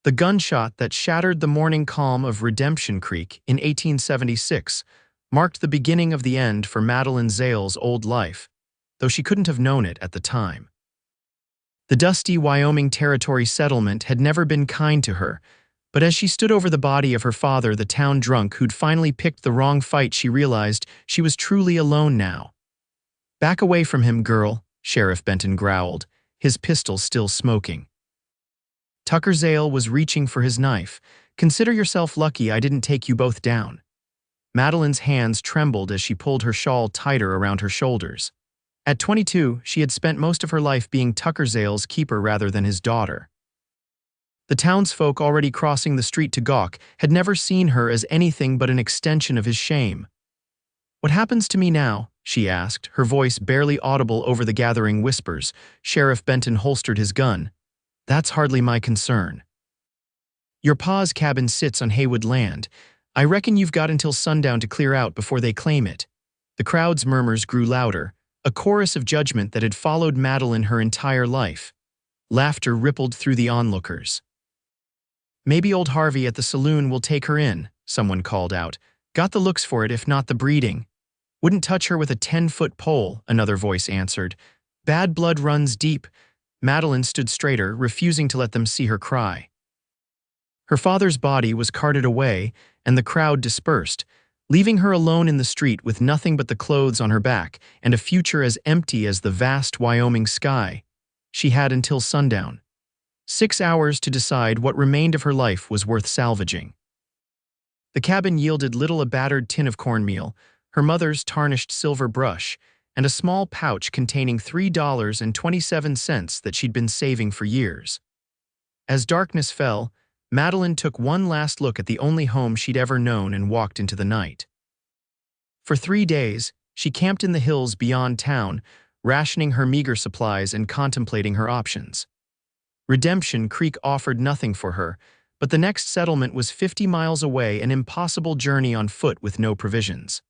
The gunshot that shattered the morning calm of Redemption Creek in 1876 marked the beginning of the end for Madeline Zale's old life, though she couldn't have known it at the time. The dusty Wyoming Territory settlement had never been kind to her, but as she stood over the body of her father, the town drunk who'd finally picked the wrong fight, she realized she was truly alone now. "Back away from him, girl," Sheriff Benton growled, his pistol still smoking. Tucker Zale was reaching for his knife. "Consider yourself lucky I didn't take you both down." Madeline's hands trembled as she pulled her shawl tighter around her shoulders. At 22, she had spent most of her life being Tucker Zale's keeper rather than his daughter. The townsfolk already crossing the street to gawk had never seen her as anything but an extension of his shame. "What happens to me now?" she asked, her voice barely audible over the gathering whispers. Sheriff Benton holstered his gun. "That's hardly my concern. Your pa's cabin sits on Haywood land. I reckon you've got until sundown to clear out before they claim it." The crowd's murmurs grew louder, a chorus of judgment that had followed Madeline her entire life. Laughter rippled through the onlookers. "Maybe old Harvey at the saloon will take her in," someone called out. "Got the looks for it, if not the breeding." "Wouldn't touch her with a 10-foot pole," another voice answered. "Bad blood runs deep." Madeline stood straighter, refusing to let them see her cry. Her father's body was carted away, and the crowd dispersed, leaving her alone in the street with nothing but the clothes on her back and a future as empty as the vast Wyoming sky. She had until sundown. 6 hours to decide what remained of her life was worth salvaging. The cabin yielded little: a battered tin of cornmeal, her mother's tarnished silver brush, and a small pouch containing $3.27 that she'd been saving for years. As darkness fell, Madeline took one last look at the only home she'd ever known and walked into the night. For 3 days, she camped in the hills beyond town, rationing her meager supplies and contemplating her options. Redemption Creek offered nothing for her, but the next settlement was 50 miles away, an impossible journey on foot with no provisions.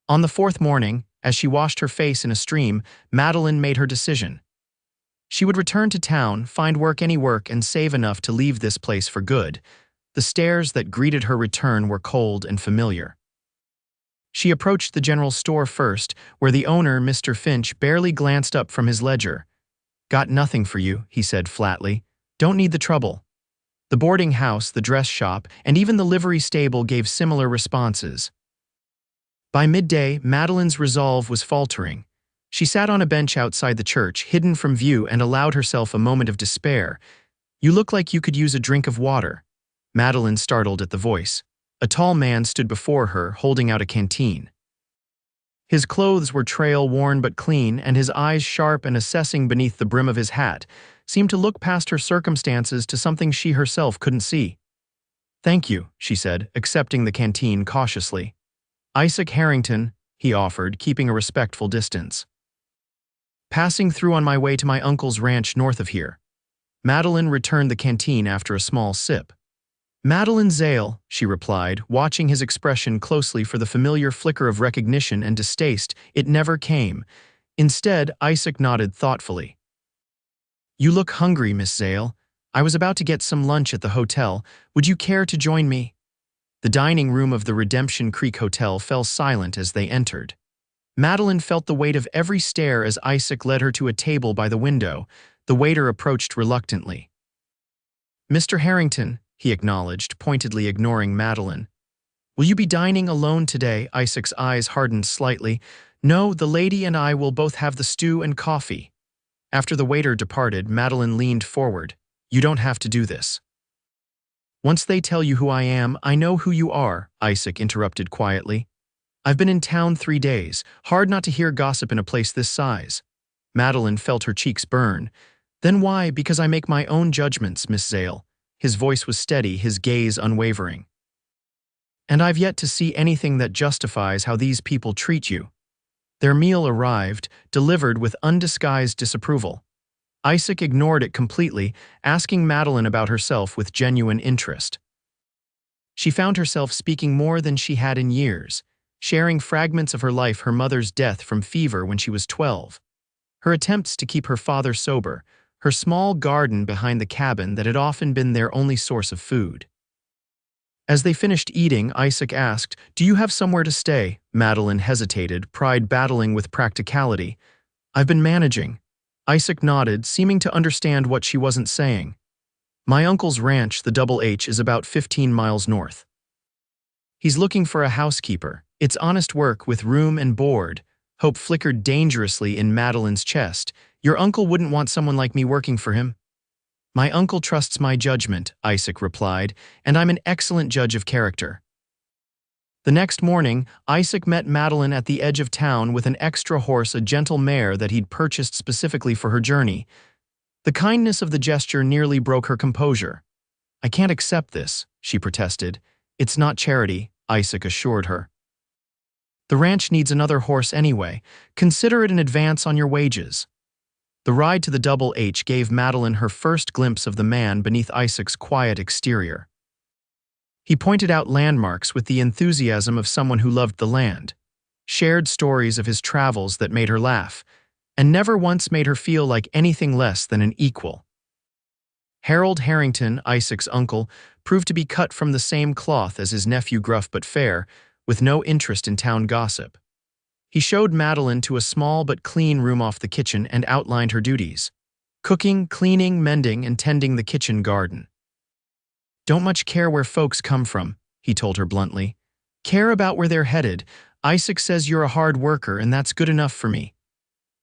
On the 4th morning, as she washed her face in a stream, Madeline made her decision. She would return to town, find work, any work, and save enough to leave this place for good. The stares that greeted her return were cold and familiar. She approached the general store first, where the owner, Mr. Finch, barely glanced up from his ledger. "Got nothing for you," he said flatly. "Don't need the trouble." The boarding house, the dress shop, and even the livery stable gave similar responses. By midday, Madeline's resolve was faltering. She sat on a bench outside the church, hidden from view, and allowed herself a moment of despair. "You look like you could use a drink of water." Madeline startled at the voice. A tall man stood before her, holding out a canteen. His clothes were trail-worn but clean, and his eyes, sharp and assessing beneath the brim of his hat, seemed to look past her circumstances to something she herself couldn't see. "Thank you," she said, accepting the canteen cautiously. "Isaac Harrington," he offered, keeping a respectful distance. "Passing through on my way to my uncle's ranch north of here." Madeline returned the canteen after a small sip. "Madeline Zale," she replied, watching his expression closely for the familiar flicker of recognition and distaste. It never came. Instead, Isaac nodded thoughtfully. "You look hungry, Miss Zale. I was about to get some lunch at the hotel. Would you care to join me?" The dining room of the Redemption Creek Hotel fell silent as they entered. Madeline felt the weight of every stare as Isaac led her to a table by the window. The waiter approached reluctantly. "Mr. Harrington," he acknowledged, pointedly ignoring Madeline. "Will you be dining alone today?" Isaac's eyes hardened slightly. "No, the lady and I will both have the stew and coffee." After the waiter departed, Madeline leaned forward. "You don't have to do this." "Once they tell you who I am, I know who you are," Isaac interrupted quietly. "I've been in town 3 days. Hard not to hear gossip in a place this size." Madeline felt her cheeks burn. "Then why? Because I make my own judgments, Miss Zale." His voice was steady, his gaze unwavering. "And I've yet to see anything that justifies how these people treat you." Their meal arrived, delivered with undisguised disapproval. Isaac ignored it completely, asking Madeline about herself with genuine interest. She found herself speaking more than she had in years, sharing fragments of her life: her mother's death from fever when she was 12, her attempts to keep her father sober, her small garden behind the cabin that had often been their only source of food. As they finished eating, Isaac asked, "Do you have somewhere to stay?" Madeline hesitated, pride battling with practicality. "I've been managing." Isaac nodded, seeming to understand what she wasn't saying. "My uncle's ranch, the Double H, is about 15 miles north. He's looking for a housekeeper. It's honest work with room and board." Hope flickered dangerously in Madeline's chest. "Your uncle wouldn't want someone like me working for him." "My uncle trusts my judgment," Isaac replied, "and I'm an excellent judge of character." The next morning, Isaac met Madeline at the edge of town with an extra horse, a gentle mare that he'd purchased specifically for her journey. The kindness of the gesture nearly broke her composure. "I can't accept this," she protested. "It's not charity," Isaac assured her. "The ranch needs another horse anyway. Consider it an advance on your wages." The ride to the Double H gave Madeline her first glimpse of the man beneath Isaac's quiet exterior. He pointed out landmarks with the enthusiasm of someone who loved the land, shared stories of his travels that made her laugh, and never once made her feel like anything less than an equal. Harold Harrington, Isaac's uncle, proved to be cut from the same cloth as his nephew, gruff but fair, with no interest in town gossip. He showed Madeline to a small but clean room off the kitchen and outlined her duties: cooking, cleaning, mending, and tending the kitchen garden. "Don't much care where folks come from," he told her bluntly. "Care about where they're headed. Isaac says you're a hard worker, and that's good enough for me."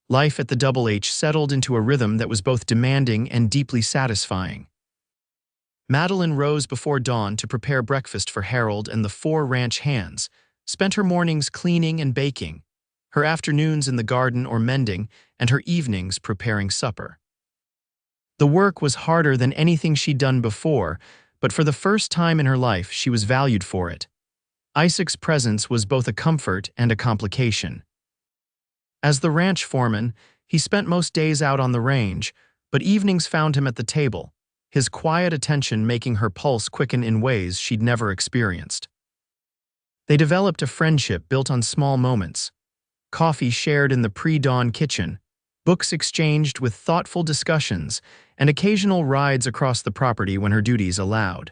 Life at the Double H settled into a rhythm that was both demanding and deeply satisfying. Madeline rose before dawn to prepare breakfast for Harold and the 4 ranch hands, spent her mornings cleaning and baking, her afternoons in the garden or mending, and her evenings preparing supper. The work was harder than anything she'd done before, but for the first time in her life she was valued for it. Isaac's presence was both a comfort and a complication. As the ranch foreman, he spent most days out on the range, but evenings found him at the table, his quiet attention making her pulse quicken in ways she'd never experienced. They developed a friendship built on small moments: coffee shared in the pre-dawn kitchen, books exchanged with thoughtful discussions, and occasional rides across the property when her duties allowed.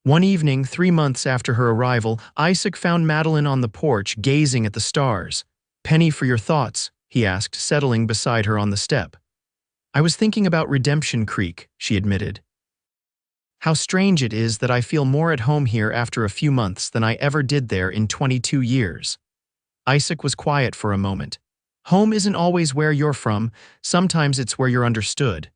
One evening, 3 months after her arrival, Isaac found Madeline on the porch gazing at the stars. "Penny, for your thoughts?" he asked, settling beside her on the step. "I was thinking about Redemption Creek," she admitted. "How strange it is that I feel more at home here after a few months than I ever did there in 22 years. Isaac was quiet for a moment. "Home isn't always where you're from, sometimes it's where you're understood."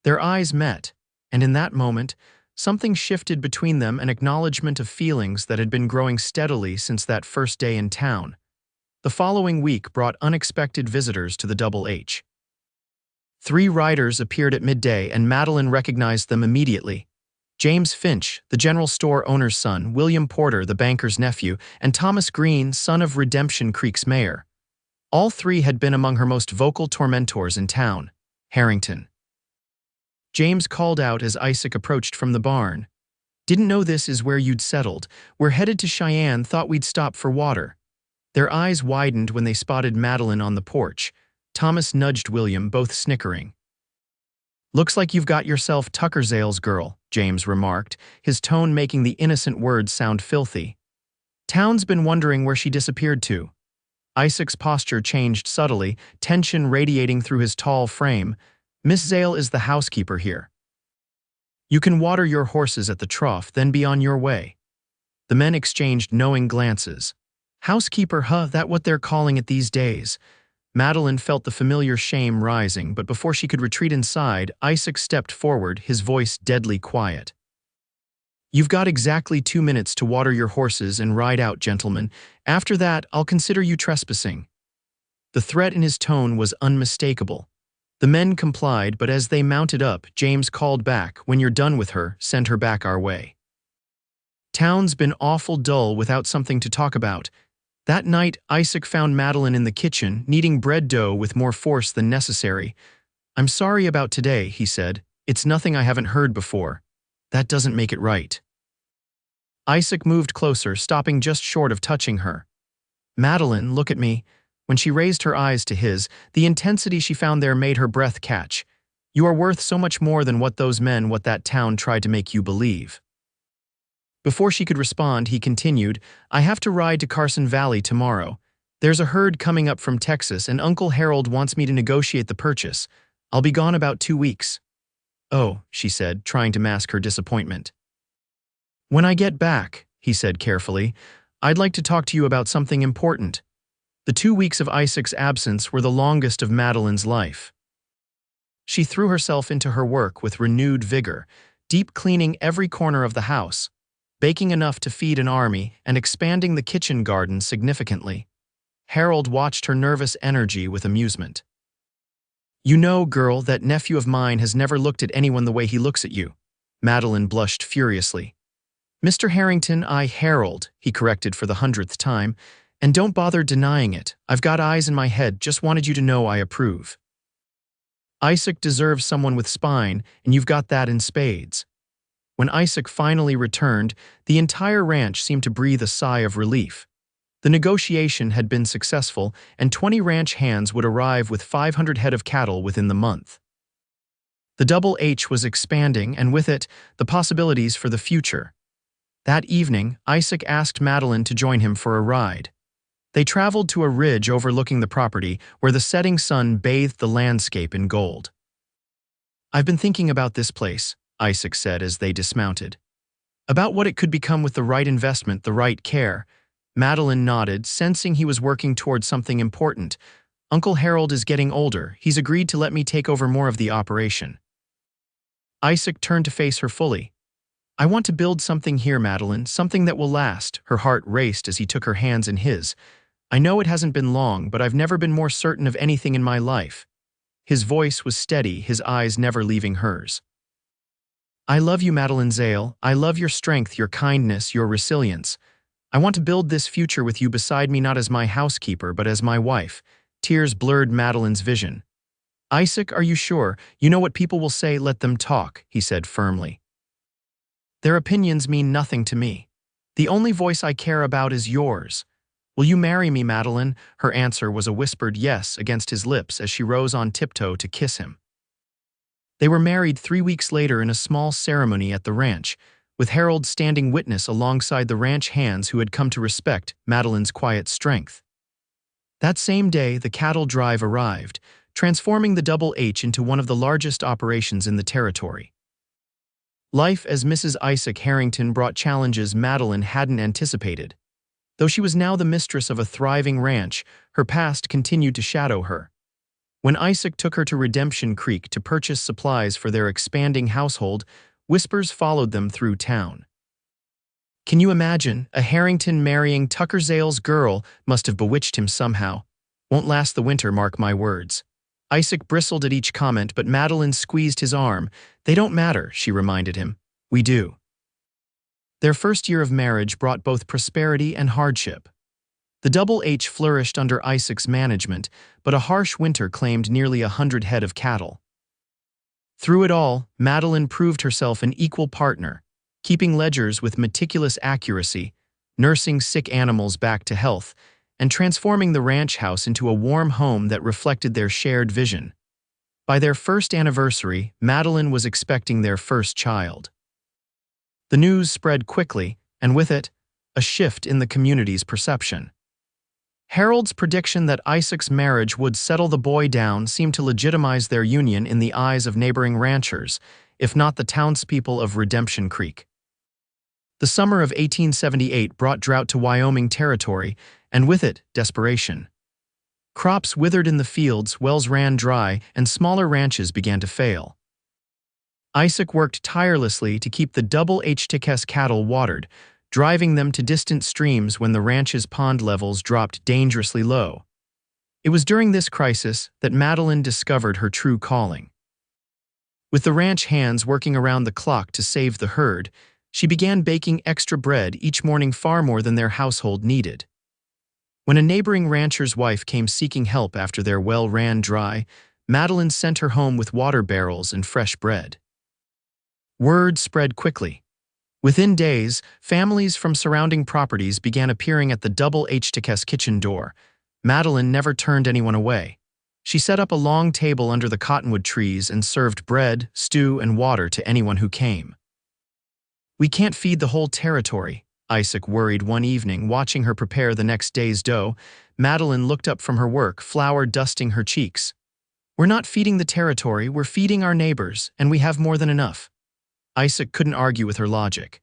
Their eyes met, and in that moment, something shifted between them, an acknowledgement of feelings that had been growing steadily since that first day in town. The following week brought unexpected visitors to the Double H. 3 riders appeared at midday, and Madeline recognized them immediately. James Finch, the general store owner's son, William Porter, the banker's nephew, and Thomas Green, son of Redemption Creek's mayor. All 3 had been among her most vocal tormentors in town. "Harrington." James called out as Isaac approached from the barn. "Didn't know this is where you'd settled. We're headed to Cheyenne, thought we'd stop for water." Their eyes widened when they spotted Madeline on the porch. Thomas nudged William, both snickering. "Looks like you've got yourself Tucker Zale's girl," James remarked, his tone making the innocent words sound filthy. "Town's been wondering where she disappeared to." Isaac's posture changed subtly, tension radiating through his tall frame. "Miss Zale is the housekeeper here. You can water your horses at the trough, then be on your way." The men exchanged knowing glances. "Housekeeper, huh? That what they're calling it these days?" Madeline felt the familiar shame rising, but before she could retreat inside, Isaac stepped forward, his voice deadly quiet. "You've got exactly 2 minutes to water your horses and ride out, gentlemen. After that, I'll consider you trespassing." The threat in his tone was unmistakable. The men complied, but as they mounted up, James called back, "When you're done with her, send her back our way. Town's been awful dull without something to talk about." That night, Isaac found Madeline in the kitchen, kneading bread dough with more force than necessary. "I'm sorry about today," he said. "It's nothing I haven't heard before. That doesn't make it right." Isaac moved closer, stopping just short of touching her. "Madeline, look at me. When she raised her eyes to his, the intensity she found there made her breath catch. "You are worth so much more than what those men, what that town tried to make you believe." Before she could respond, he continued, "I have to ride to Carson Valley tomorrow. There's a herd coming up from Texas and Uncle Harold wants me to negotiate the purchase. I'll be gone about 2 weeks." "Oh," she said, trying to mask her disappointment. "When I get back," he said carefully, "I'd like to talk to you about something important." The 2 weeks of Isaac's absence were the longest of Madeline's life. She threw herself into her work with renewed vigor, deep cleaning every corner of the house, baking enough to feed an army, and expanding the kitchen garden significantly. Harold watched her nervous energy with amusement. "You know, girl, that nephew of mine has never looked at anyone the way he looks at you." Madeline blushed furiously. "Mr. Harrington, Harold," he corrected for the 100th time, "and don't bother denying it. I've got eyes in my head, just wanted you to know I approve." "Isaac deserves someone with spine, and you've got that in spades." When Isaac finally returned, the entire ranch seemed to breathe a sigh of relief. The negotiation had been successful, and 20 ranch hands would arrive with 500 head of cattle within the month. The Double H was expanding, and with it, the possibilities for the future. That evening, Isaac asked Madeline to join him for a ride. They traveled to a ridge overlooking the property where the setting sun bathed the landscape in gold. "I've been thinking about this place," Isaac said as they dismounted. "About what it could become with the right investment, the right care." Madeline nodded, sensing he was working towards something important. "Uncle Harold is getting older. He's agreed to let me take over more of the operation." Isaac turned to face her fully. "I want to build something here, Madeline, something that will last." Her heart raced as he took her hands in his. "I know it hasn't been long, but I've never been more certain of anything in my life." His voice was steady, his eyes never leaving hers. "I love you, Madeline Zale. I love your strength, your kindness, your resilience. I want to build this future with you beside me, not as my housekeeper, but as my wife." Tears blurred Madeline's vision. "Isaac, are you sure? You know what people will say, let them talk," he said firmly. "Their opinions mean nothing to me. The only voice I care about is yours. Will you marry me, Madeline?" Her answer was a whispered yes against his lips as she rose on tiptoe to kiss him. They were married 3 weeks later in a small ceremony at the ranch, with Harold standing witness alongside the ranch hands who had come to respect Madeline's quiet strength. That same day, the cattle drive arrived, transforming the Double H into one of the largest operations in the territory. Life as Mrs. Isaac Harrington brought challenges Madeline hadn't anticipated. Though she was now the mistress of a thriving ranch, her past continued to shadow her. When Isaac took her to Redemption Creek to purchase supplies for their expanding household, whispers followed them through town. "Can you imagine? A Harrington marrying Tucker Zale's girl must have bewitched him somehow. Won't last the winter, mark my words." Isaac bristled at each comment, but Madeline squeezed his arm. "They don't matter," she reminded him. "We do." Their first year of marriage brought both prosperity and hardship. The Double H flourished under Isaac's management, but a harsh winter claimed nearly 100 head of cattle. Through it all, Madeline proved herself an equal partner, keeping ledgers with meticulous accuracy, nursing sick animals back to health, and transforming the ranch house into a warm home that reflected their shared vision. By their first anniversary, Madeline was expecting their first child. The news spread quickly, and with it, a shift in the community's perception. Harold's prediction that Isaac's marriage would settle the boy down seemed to legitimize their union in the eyes of neighboring ranchers, if not the townspeople of Redemption Creek. The summer of 1878 brought drought to Wyoming territory, and with it, desperation. Crops withered in the fields, wells ran dry, and smaller ranches began to fail. Isaac worked tirelessly to keep the Double H cattle watered, driving them to distant streams when the ranch's pond levels dropped dangerously low. It was during this crisis that Madeline discovered her true calling. With the ranch hands working around the clock to save the herd, she began baking extra bread each morning, far more than their household needed. When a neighboring rancher's wife came seeking help after their well ran dry, Madeline sent her home with water barrels and fresh bread. Word spread quickly. Within days, families from surrounding properties began appearing at the Double H kitchen door. Madeline never turned anyone away. She set up a long table under the cottonwood trees and served bread, stew, and water to anyone who came. "We can't feed the whole territory," Isaac worried one evening, watching her prepare the next day's dough. Madeline looked up from her work, flour dusting her cheeks. "We're not feeding the territory, we're feeding our neighbors, and we have more than enough." Isaac couldn't argue with her logic.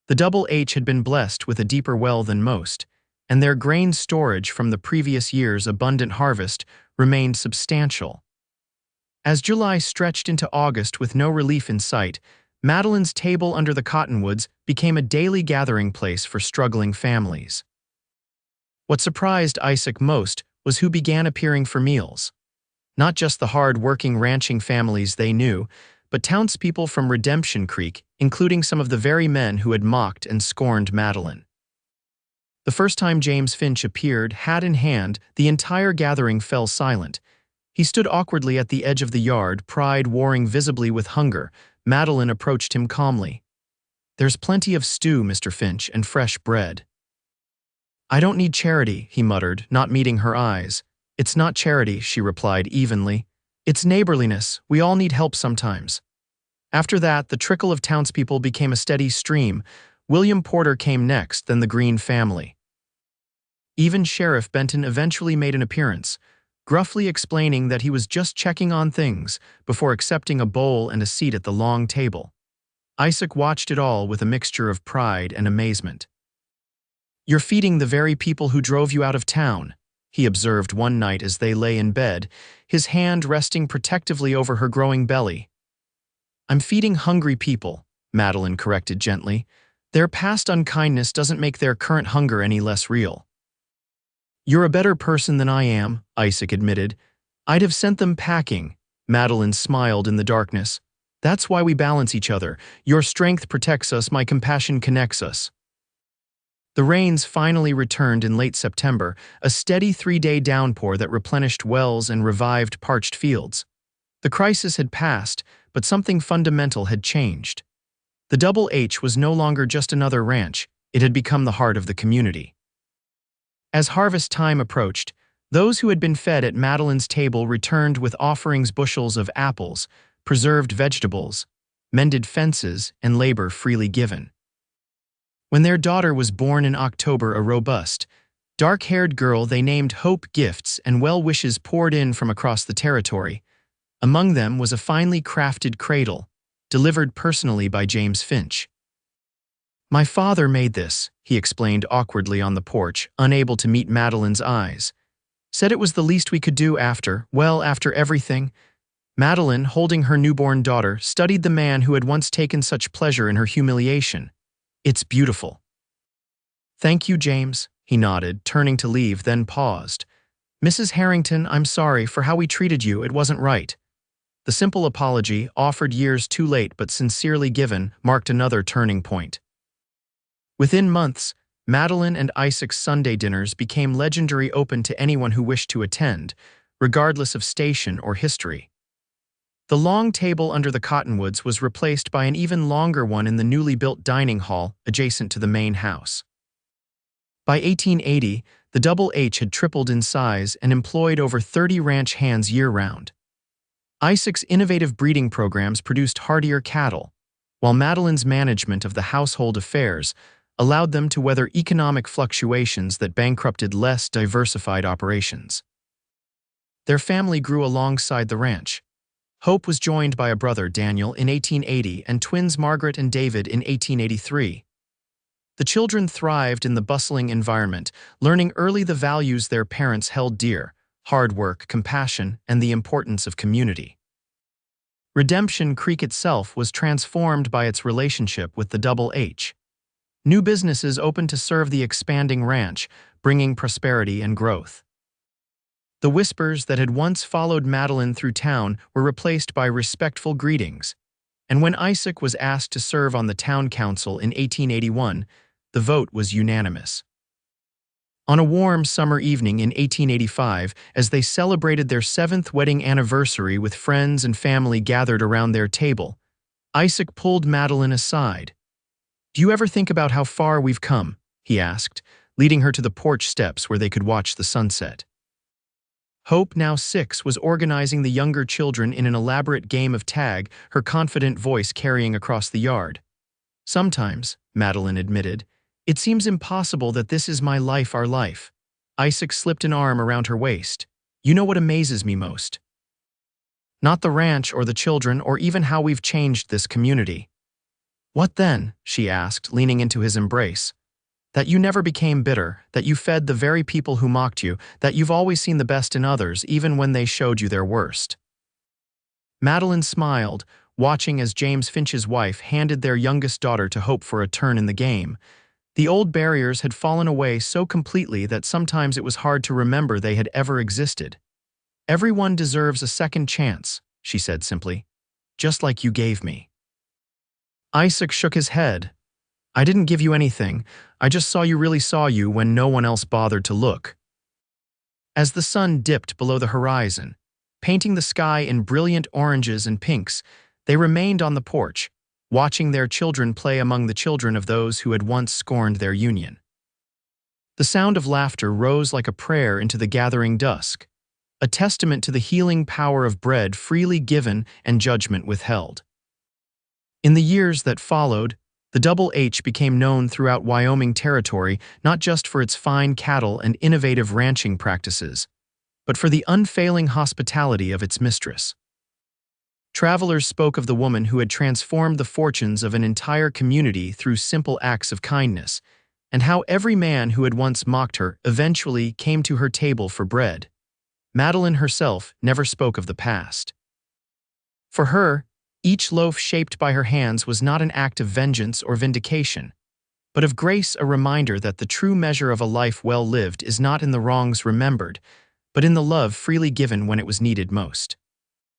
The Double H had been blessed with a deeper well than most, and their grain storage from the previous year's abundant harvest remained substantial. As July stretched into August with no relief in sight, Madeline's table under the cottonwoods became a daily gathering place for struggling families. What surprised Isaac most was who began appearing for meals. Not just the hard-working ranching families they knew, but townspeople from Redemption Creek, including some of the very men who had mocked and scorned Madeline. The first time James Finch appeared, hat in hand, the entire gathering fell silent. He stood awkwardly at the edge of the yard, pride warring visibly with hunger. Madeline approached him calmly. "There's plenty of stew, Mr. Finch, and fresh bread." "I don't need charity," he muttered, not meeting her eyes. "It's not charity," she replied evenly. "It's neighborliness. We all need help sometimes." After that, the trickle of townspeople became a steady stream. William Porter came next, then the Green family. Even Sheriff Benton eventually made an appearance, gruffly explaining that he was just checking on things before accepting a bowl and a seat at the long table. Isaac watched it all with a mixture of pride and amazement. "You're feeding the very people who drove you out of town," he observed one night as they lay in bed, his hand resting protectively over her growing belly. "I'm feeding hungry people," Madeline corrected gently. "Their past unkindness doesn't make their current hunger any less real." "You're a better person than I am," Isaac admitted. "I'd have sent them packing." Madeline smiled in the darkness. "That's why we balance each other. Your strength protects us, my compassion connects us." The rains finally returned in late September, a steady 3-day downpour that replenished wells and revived parched fields. The crisis had passed, but something fundamental had changed. The Double H was no longer just another ranch, it had become the heart of the community. As harvest time approached, those who had been fed at Madeline's table returned with offerings, bushels of apples, preserved vegetables, mended fences, and labor freely given. When their daughter was born in October, a robust, dark-haired girl they named Hope, gifts and well wishes poured in from across the territory. Among them was a finely crafted cradle, delivered personally by James Finch. "My father made this," he explained awkwardly on the porch, unable to meet Madeline's eyes. "Said it was the least we could do after everything." Madeline, holding her newborn daughter, studied the man who had once taken such pleasure in her humiliation. "It's beautiful." "Thank you, James," he nodded, turning to leave, then paused. "Mrs. Harrington, I'm sorry for how we treated you, it wasn't right." The simple apology, offered years too late but sincerely given, marked another turning point. Within months, Madeline and Isaac's Sunday dinners became legendary, open to anyone who wished to attend, regardless of station or history. The long table under the cottonwoods was replaced by an even longer one in the newly built dining hall adjacent to the main house. By 1880, the Double H had tripled in size and employed over 30 ranch hands year-round. Isaac's innovative breeding programs produced hardier cattle, while Madeline's management of the household affairs allowed them to weather economic fluctuations that bankrupted less diversified operations. Their family grew alongside the ranch. Hope was joined by a brother, Daniel, in 1880 and twins Margaret and David in 1883. The children thrived in the bustling environment, learning early the values their parents held dear: hard work, compassion, and the importance of community. Redemption Creek itself was transformed by its relationship with the Double H. New businesses opened to serve the expanding ranch, bringing prosperity and growth. The whispers that had once followed Madeline through town were replaced by respectful greetings, and when Isaac was asked to serve on the town council in 1881, the vote was unanimous. On a warm summer evening in 1885, as they celebrated their 7th wedding anniversary with friends and family gathered around their table, Isaac pulled Madeline aside. "Do you ever think about how far we've come?" he asked, leading her to the porch steps where they could watch the sunset. Hope, now 6, was organizing the younger children in an elaborate game of tag, her confident voice carrying across the yard. "Sometimes," Madeline admitted, "it seems impossible that this is my life, our life." Isaac slipped an arm around her waist. "You know what amazes me most? Not the ranch or the children or even how we've changed this community." "What then?" she asked, leaning into his embrace. "That you never became bitter, that you fed the very people who mocked you, that you've always seen the best in others even when they showed you their worst." Madeline smiled, watching as James Finch's wife handed their youngest daughter to Hope for a turn in the game. The old barriers had fallen away so completely that sometimes it was hard to remember they had ever existed. "Everyone deserves a second chance," she said simply, "just like you gave me." Isaac shook his head. "I didn't give you anything. I just saw you really saw you when no one else bothered to look." As the sun dipped below the horizon, painting the sky in brilliant oranges and pinks, they remained on the porch, watching their children play among the children of those who had once scorned their union. The sound of laughter rose like a prayer into the gathering dusk, a testament to the healing power of bread freely given and judgment withheld. In the years that followed, the Double H became known throughout Wyoming territory not just for its fine cattle and innovative ranching practices, but for the unfailing hospitality of its mistress. Travelers spoke of the woman who had transformed the fortunes of an entire community through simple acts of kindness, and how every man who had once mocked her eventually came to her table for bread. Madeline herself never spoke of the past. For her, each loaf shaped by her hands was not an act of vengeance or vindication, but of grace, a reminder that the true measure of a life well lived is not in the wrongs remembered, but in the love freely given when it was needed most.